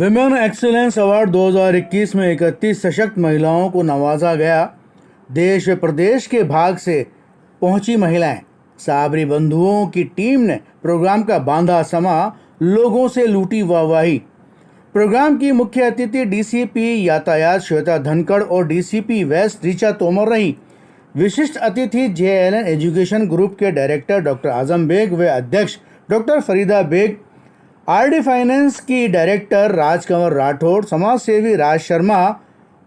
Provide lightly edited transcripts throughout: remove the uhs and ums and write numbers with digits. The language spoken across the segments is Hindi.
विमेन एक्सीलेंस अवार्ड 2021 में 31 सशक्त महिलाओं को नवाजा गया। देश व प्रदेश के भाग से पहुंची महिलाएं। साबरी बंधुओं की टीम ने प्रोग्राम का बांधा समा, लोगों से लूटी वाहवाही। प्रोग्राम की मुख्य अतिथि डीसीपी यातायात श्वेता धनखड़ और डीसीपी वेस्ट ऋचा तोमर रही। विशिष्ट अतिथि जेएलएन एजुकेशन ग्रुप के डायरेक्टर डॉक्टर आजम बेग व अध्यक्ष doctor Farida Baig, RD finance की डायरेक्टर राजकंवर राठौड़, समाज सेवी राज शर्मा,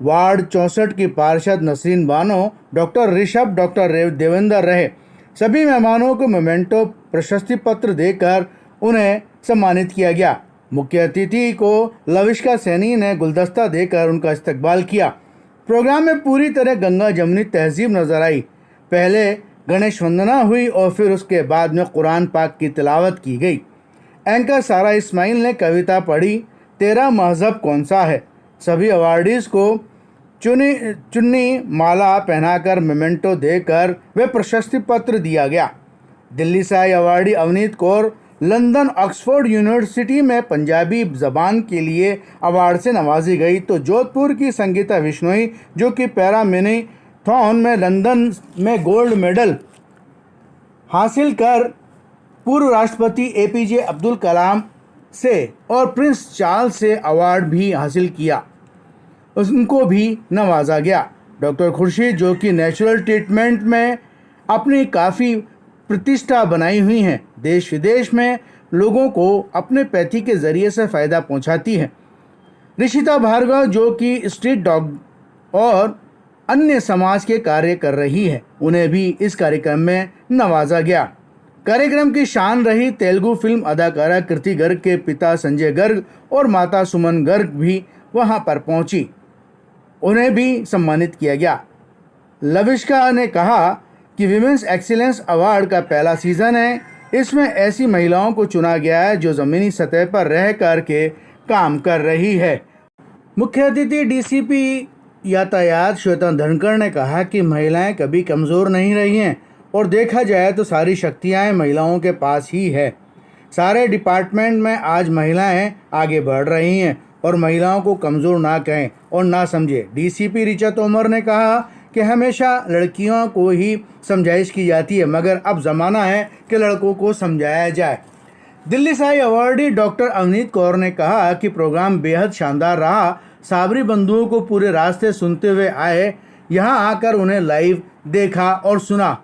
वार्ड 64 की पार्षद नसरीन बानो, डॉक्टर ऋषभ, डॉक्टर देवेंद्र रहे। सभी मेहमानों को मोमेंटो प्रशस्ति पत्र देकर उन्हें सम्मानित किया गया। मुख्य अतिथि को लविष्का सैनी ने गुलदस्ता देकर उनका इस्तकबाल किया। प्रोग्राम में पूरी तरह गंगा जमनी तहजीब नजर आई। पहले गणेश वंदना हुई और फिर उसके बाद में कुरान पाक की तिलावत की गई। एंकर सारा इस्माइल ने कविता पढ़ी, तेरा मजहब कौन सा है। सभी अवार्डीज को चुन्नी माला पहनाकर मोमेंटो देकर वे प्रशस्ति पत्र दिया गया। दिल्ली से आई awardee Avneet Kaur London Oxford University में पंजाबी जबान के लिए अवार्ड से नवाजी गई, तो जोधपुर की संगीता बिश्नोई, जो कि पैरा मैराथन में लंदन में गोल्ड मेडल हासिल कर पूर्व राष्ट्रपति एपीजे अब्दुल कलाम से और प्रिंस चार्ल्स से अवार्ड भी हासिल किया, उनको भी नवाजा गया। डॉक्टर खुर्शीद, जो कि नेचुरल ट्रीटमेंट में अपनी काफ़ी प्रतिष्ठा बनाई हुई हैं, देश विदेश में लोगों को अपने पैथी के ज़रिए से फ़ायदा पहुंचाती हैं। ऋषिता भार्गव, जो कि स्ट्रीट डॉग और अन्य समाज के कार्य कर रही है, उन्हें भी इस कार्यक्रम में नवाजा गया। कार्यक्रम की शान रही तेलुगु फिल्म अदाकारा कृति गर्ग के पिता संजय गर्ग और माता सुमन गर्ग भी वहां पर पहुंची, उन्हें भी सम्मानित किया गया। लविष्का ने कहा कि विमेंस एक्सीलेंस अवार्ड का पहला सीज़न है। इसमें ऐसी महिलाओं को चुना गया है जो ज़मीनी सतह पर रह कर के काम कर रही है। मुख्य अतिथि डीसीपी यातायात श्वेता धनखड़ ने कहा कि महिलाएं कभी कमज़ोर नहीं रही हैं और देखा जाए तो सारी शक्तियां महिलाओं के पास ही है। सारे डिपार्टमेंट में आज महिलाएं आगे बढ़ रही हैं और महिलाओं को कमज़ोर ना कहें और ना समझे। डीसीपी ऋचा तोमर ने कहा कि हमेशा लड़कियों को ही समझाइश की जाती है, मगर अब ज़माना है कि लड़कों को समझाया जाए। दिल्ली से आई अवार्डी डॉक्टर अवनीत कौर ने कहा कि प्रोग्राम बेहद शानदार रहा। साबरी बंधुओं को पूरे रास्ते सुनते हुए आए, यहाँ आकर उन्हें लाइव देखा और सुना।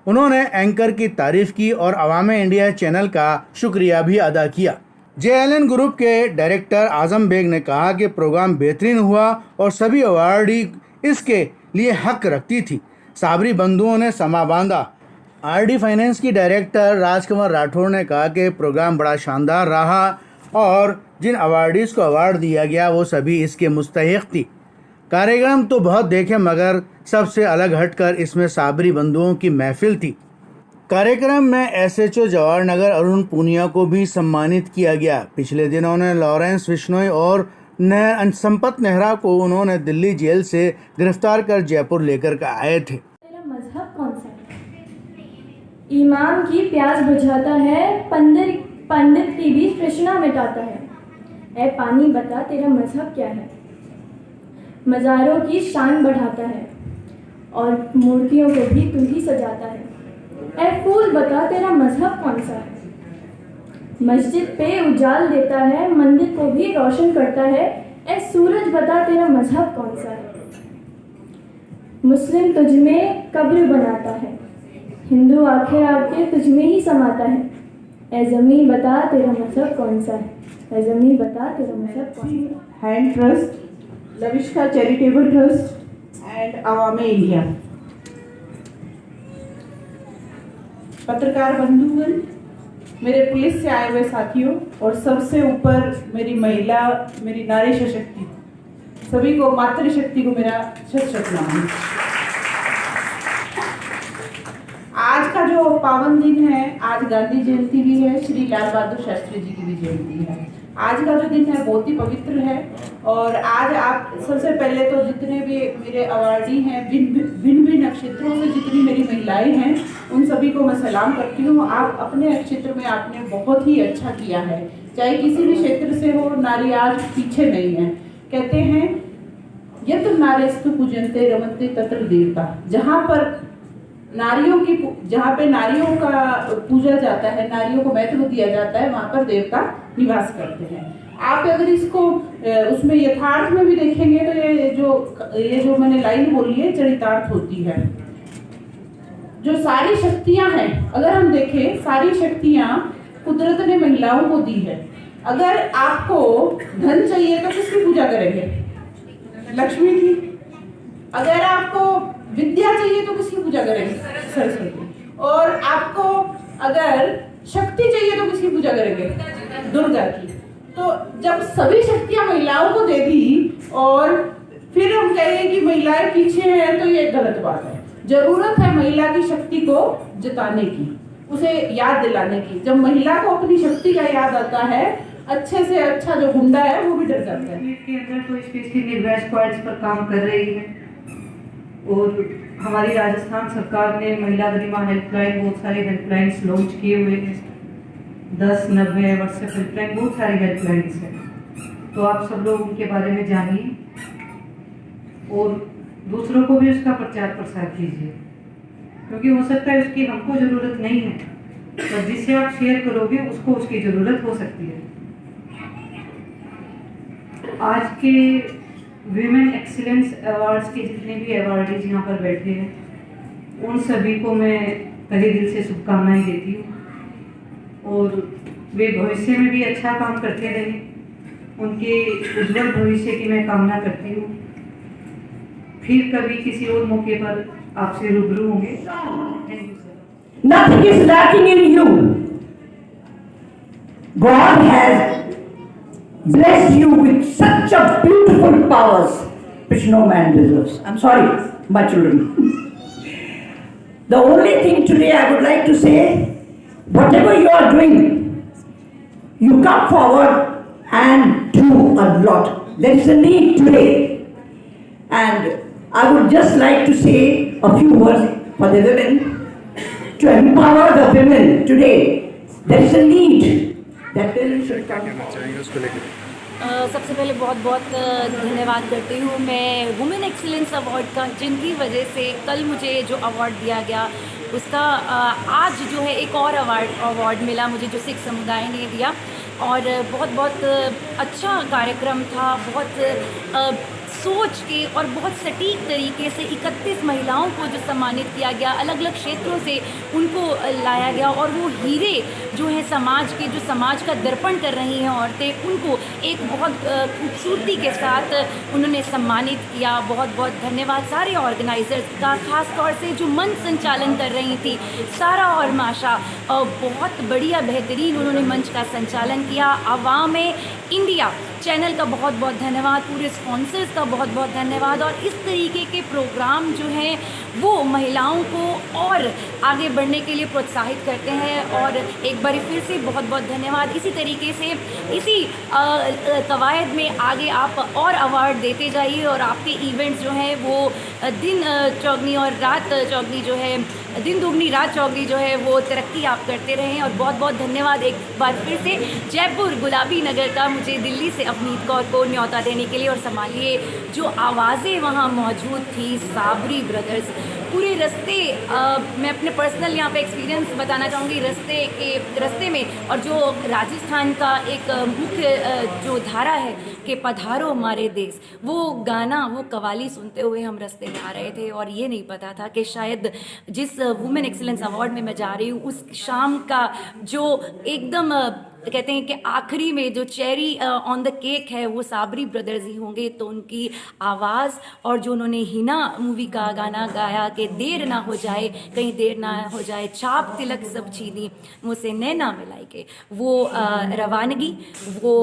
उन्होंने एंकर की तारीफ की और अवामे इंडिया चैनल का शुक्रिया भी अदा किया। जेएलएन ग्रुप के डायरेक्टर आजम बेग ने कहा कि प्रोग्राम बेहतरीन हुआ और सभी अवार्डी इसके लिए हक रखती थी। साबरी बंधुओं ने समा बांधा। आरडी फाइनेंस की डायरेक्टर राजकंवर राठौड़ ने कहा कि प्रोग्राम बड़ा शानदार रहा और जिन अवार्डीज को अवार्ड दिया गया वो सभी इसके मुस्तहिक थी। कार्यक्रम तो बहुत देखे, मगर सबसे अलग हटकर इसमें साबरी बंधुओं की महफिल थी। कार्यक्रम में एसएचओ जवाहरनगर अरुण पूनिया को भी सम्मानित किया गया। पिछले दिनों उन्होंने लॉरेंस बिश्नोई और संपत नेहरा को उन्होंने दिल्ली जेल से गिरफ्तार कर जयपुर लेकर आए थे। तेरा मजहब कौन सा है? इमाम की प्यास बुझाता है, पंडित की भी तृष्णा मिटाता है। ऐ पानी बता तेरा मजहब क्या है? मज़ारों की शान बढ़ाता है और मूर्तियों को भी तू ही सजाता है। ऐ फूल बता तेरा मजहब कौन सा है? मस्जिद पे उजाल देता है, मंदिर को भी रोशन करता है। ऐ सूरज बता तेरा मजहब कौन सा है? मुस्लिम तुझ में कब्र बनाता है, हिंदू आखिर आके तुझ में ही समाता है। ऐ ज़मीन बता तेरा मजहब कौन सा है? ऐ ज़मीन बता तेरा मजहब कौन सा है? Hand trust, Lavishka charitable trust and अवामे इंडिया। पत्रकार बंधुगण, मेरे पुलिस से आए हुए साथियों और सबसे ऊपर मेरी महिला, मेरी नारी सशक्ति, सभी को मातृशक्ति को मेरा शत नमन। आज का जो पावन दिन है, आज गांधी जयंती भी है, श्री लाल बहादुर शास्त्री जी की भी जयंती है। आज का जो दिन है बहुत ही पवित्र है और आज आप सबसे पहले तो जितने भी मेरे अवार्डी हैं, भिन्न भिन्न क्षेत्रों से जितनी मेरी महिलाएं हैं, उन सभी को मैं सलाम करती हूँ। आप अपने क्षेत्र में आपने बहुत ही अच्छा किया है। चाहे किसी भी क्षेत्र से हो, नारी आज पीछे नहीं है। कहते हैं यत्र नारेस्तु पूजन्ते रमन्ते तत्र देवता। जहाँ पे नारियों का पूजा जाता है, नारियों को महत्व दिया जाता है, वहां पर देवता निवास करते हैं। आप अगर इसको उसमें यथार्थ में भी देखेंगे तो ये जो मैंने लाइन बोली है चरितार्थ होती है। जो सारी शक्तियां हैं, अगर हम देखें, सारी शक्तियां कुदरत ने महिलाओं को दी है। अगर आपको धन चाहिए तो किसकी पूजा करेंगे? लक्ष्मी की। अगर आपको विद्या चाहिए तो किसकी पूजा करेंगे? सरस्वती। और आपको अगर शक्ति चाहिए तो किसकी पूजा करेंगे? दुर्गा की। तो जब सभी शक्तियां महिलाओं को दे दी और फिर हम कहें कि महिलाएं पीछे हैं, तो ये गलत बात है। जरूरत है महिला की शक्ति को जताने की, उसे याद दिलाने की। जब महिला को अपनी शक्ति का याद आता है, अच्छे से अच्छा जो गुंडा है वो भी डर जाता है। के अंदर तो स्पेशली निर्भया स्क्वाड्स पर काम कर रही है और हमारी राजस्थान सरकार ने महिला गरिमा हेल्पलाइन, बहुत सारे हेल्पलाइंस लॉन्च किए हुए हैं। 10, 90 व्हाट्सएप हेल्पलाइन, बहुत सारी हेल्पलाइंस हैं। तो आप सब लोग उनके बारे में जानिए और दूसरों को भी उसका प्रचार प्रसार कीजिए, क्योंकि हो सकता है उसकी हमको ज़रूरत नहीं है, पर जिससे आप शेयर करोगे उसको उसकी ज़रूरत हो सकती है। आज के वीमेन एक्सीलेंस अवार्ड्स के जितने भी अवार्डीज यहाँ पर बैठे हैं, उन सभी को मैं तहे दिल से शुभकामनाएं देती हूँ और वे भविष्य में भी अच्छा काम करते रहे, उनके उज्जवल भविष्य की मैं कामना करती हूँ। फिर कभी किसी और मौके पर आपसे रूबरू होंगे। Thank you sir. Nothing is lacking in you. God has blessed you with such a beautiful powers which no man deserves. I'm sorry, my children. The only thing today I would like to say, whatever you are doing, you come forward and do a lot. There is a need today. And I would just like to say a few words for the women, to empower the women today. There is a need that women should come forward. सबसे पहले बहुत बहुत धन्यवाद करती हूँ मैं वुमेन एक्सीलेंस अवार्ड का, जिनकी वजह से कल मुझे जो अवार्ड दिया गया उसका आज जो है एक और अवार्ड मिला मुझे, जो सिख समुदाय ने दिया। और बहुत बहुत अच्छा कार्यक्रम था, बहुत सोच के और बहुत सटीक तरीके से 31 महिलाओं को जो सम्मानित किया गया, अलग अलग क्षेत्रों से उनको लाया गया और वो हीरे जो हैं समाज के, जो समाज का दर्पण कर रही हैं औरतें, उनको एक बहुत खूबसूरती के साथ उन्होंने सम्मानित किया। बहुत बहुत धन्यवाद सारे ऑर्गेनाइजर्स का, ख़ास तौर से जो मंच संचालन कर रही थी सारा और माशा, बहुत बढ़िया बेहतरीन उन्होंने मंच का संचालन किया। आवाम इंडिया चैनल का बहुत बहुत धन्यवाद, पूरे स्पॉन्सर्स का बहुत बहुत धन्यवाद। और इस तरीके के प्रोग्राम जो हैं वो महिलाओं को और आगे बढ़ने के लिए प्रोत्साहित करते हैं। और एक बार फिर से बहुत बहुत धन्यवाद। इसी तरीके से इसी कवायद में आगे आप और अवार्ड देते जाइए और आपके इवेंट्स जो हैं वो दिन चौगनी और रात चौगनी जो है, दिन दुगनी रात चौगनी जो है वो तरक्की आप करते रहें। और बहुत बहुत धन्यवाद एक बार फिर से जयपुर गुलाबी नगर का, मुझे दिल्ली से अवनीत कौर को न्योता देने के लिए। और संभालिए जो आवाज़ें वहाँ मौजूद थी, साबरी ब्रदर्स, पूरे रास्ते मैं अपने पर्सनल यहाँ पे एक्सपीरियंस बताना चाहूँगी रास्ते में। और जो राजस्थान का एक मुख्य जो धारा है कि पधारो हमारे देश, वो गाना, वो कवाली सुनते हुए हम रास्ते में आ रहे थे। और ये नहीं पता था कि शायद जिस वुमेन एक्सीलेंस अवार्ड में मैं जा रही हूँ, उस शाम का जो एकदम कहते हैं कि आखिरी में जो चेरी ऑन द केक है वो साबरी ब्रदर्स ही होंगे। तो उनकी आवाज़ और जो उन्होंने हिना मूवी का गाना गाया कि देर ना हो जाए, कहीं देर ना हो जाए, छाप तिलक सब छीनी मुझसे नैना मिलाई के, वो रवानगी, वो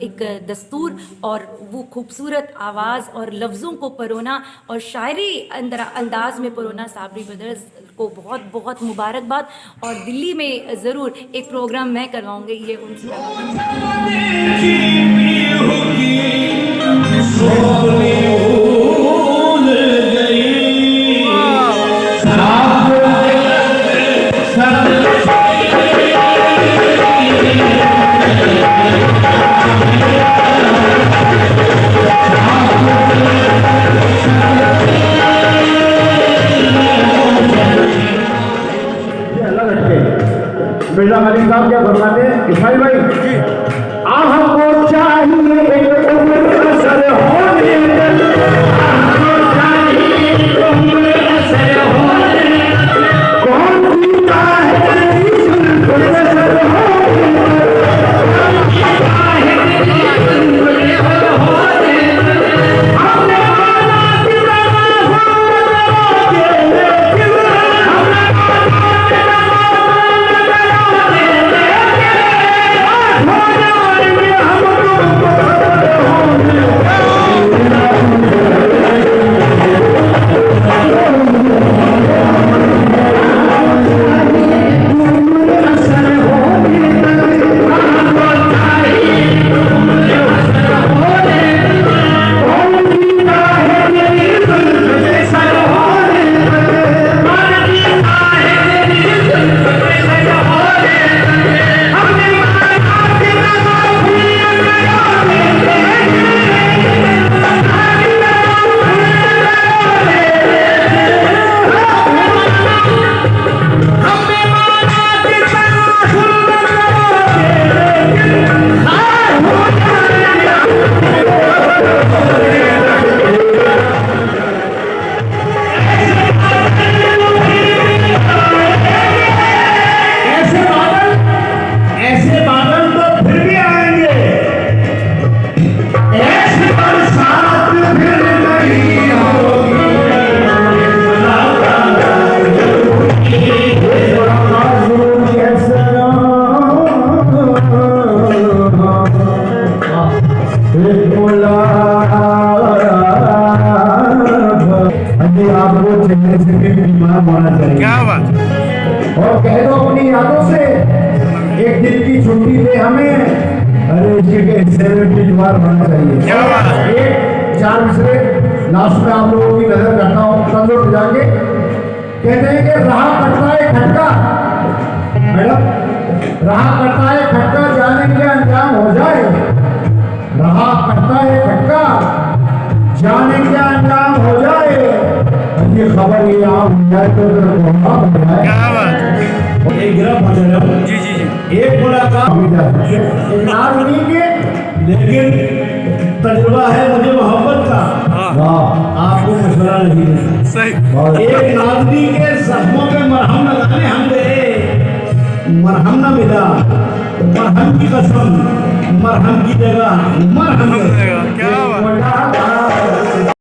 एक दस्तूर और वो खूबसूरत आवाज़ और लफ्ज़ों को परोना और शायरी अंदाज में परोना, साबरी ब्रदर्स को बहुत बहुत मुबारकबाद। और दिल्ली में ज़रूर एक प्रोग्राम मैं करवाऊँगी, ये उनसे Stop. हम क्या फरमाते हैं इस्माइल भाई जी, हमको चाहिए एक उम्र असर होने हमको चाहिए एक उम्र असर होने कौन पीता है इस उम्र असर होने आपको चेहरे से भी बीमार होना चाहिए। क्या बात। और कह दो अपनी यादों से एक दिन की छुट्टी दे हमें, अरे इसके हिस्से में भी बीमार होना चाहिए। क्या बात। एक चार मिसरे लास्ट में आप लोगों की नजर करता हूँ तंजुर जाके कहते हैं कि रहा करता है खटका, मैडम रहा करता है खटका जाने के अंजाम हो जाए, रहा करता है खटका जाने के अंजाम हो जाए, ये खबर ये आम जाए तो क्या बात। एक गिरफ्त हो जाए जी जी जी। एक मुलाकात एक नाम नहीं के लेकिन तजुर्बा है मुझे मोहब्बत का। वाह आपको मशवरा नहीं है सही। एक नाजनी के जख्मों पे मरहम लगाने हम गए, मरहम न मिला, मरहम की कसम मरहम की जगह मरहम। क्या बात। बात